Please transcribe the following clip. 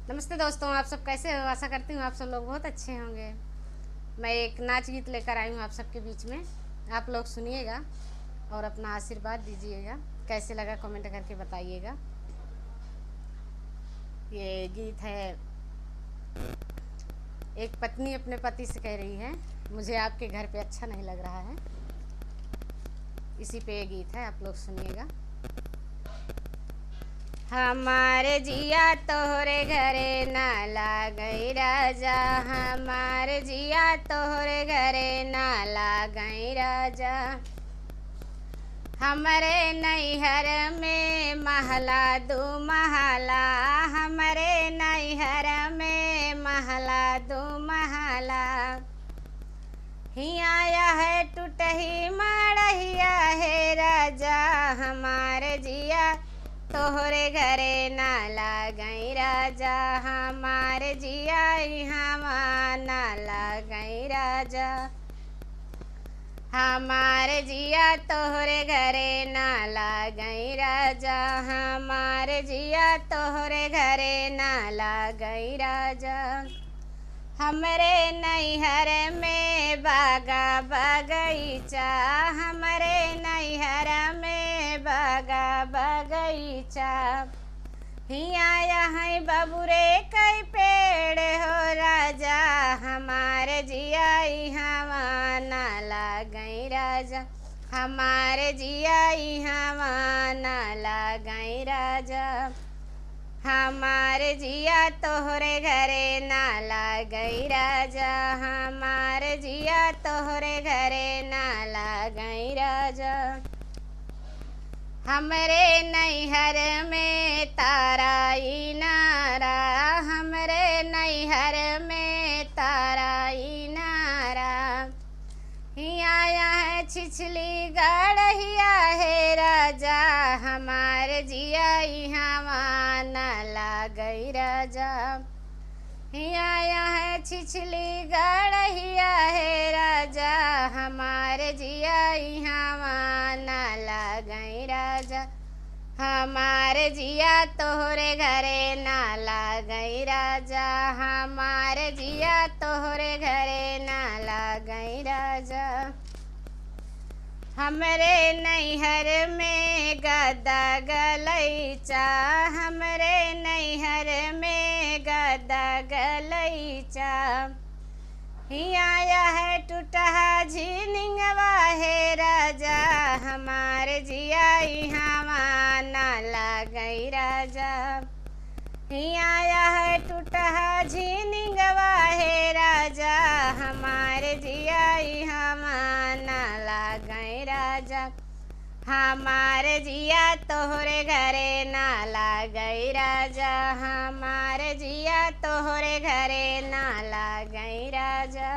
नमस्ते दोस्तों, आप सब कैसे हो? आशा करती हूँ आप सब लोग बहुत अच्छे होंगे। मैं एक नाच गीत लेकर आई हूँ आप सबके बीच में। आप लोग सुनिएगा और अपना आशीर्वाद दीजिएगा। कैसे लगा कमेंट करके बताइएगा। ये गीत है, एक पत्नी अपने पति से कह रही है, मुझे आपके घर पे अच्छा नहीं लग रहा है। इसी पे ये गीत है, आप लोग सुनिएगा। हमारे जिया तोहरे घरे ना लागई राजा, हमारे जिया तोहरे घरे ना लागई राजा। हमरे नैहर में महला दू महला, हमरे नैहर में महला दू महला। हिया है टूटही मड़हिया है राजा, हमारे जिया तोहरे घरे ना लागई राजा, हमारे जिया यहाँ ना लागई राजा। हमारे जिया तोहरे घरे ना लागई राजा, हमारे जिया तोहरे घरे ना लागई राजा। हमरे नैहर में बागा बगीचा, हमरे नैहर में बागा बगीचा। हिया यहाँ बबुरे कई पेड़ हो राजा, हमारे जिया यहाँ ना लागई राजा, हमारे जिया यहाँ ना लागई राजा। हमारे जिया तोहरे घरे ना लागई राजा, हमारे जिया तोहरे घरे ना लागई राजा। हमरे नैहर में तारा इनारा, हमरे नैहर में तारा इनारा। हिया यहाँ छिछली गड़हिया है राजा, हमारे जिया यहाँ ना लागई राजा। हिया यहाँ छिछली गड़हिया है राजा, हमारे जिया यहाँ ना लागई राजा। हमारे जिया तोहरे घरे ना लागई राजा, हमारे जिया तोहरे घरे ना लागई राजा। हमरे नैहर में गदा गलैचा, हमरे नैहर में गदा गलैचा। हिया है टूटहा झिनिंगवा है राजा, हमारे जिया यहाँ ना लागई राजा। हिया है टूटहा झिनिंगवा है राजा, हमारे जिया यहाँ ना लागई राजा। हमारे जिया तोहरे घरे ना लागई राजा, हमारे जिया तोहरे घरे ना लागई राजा।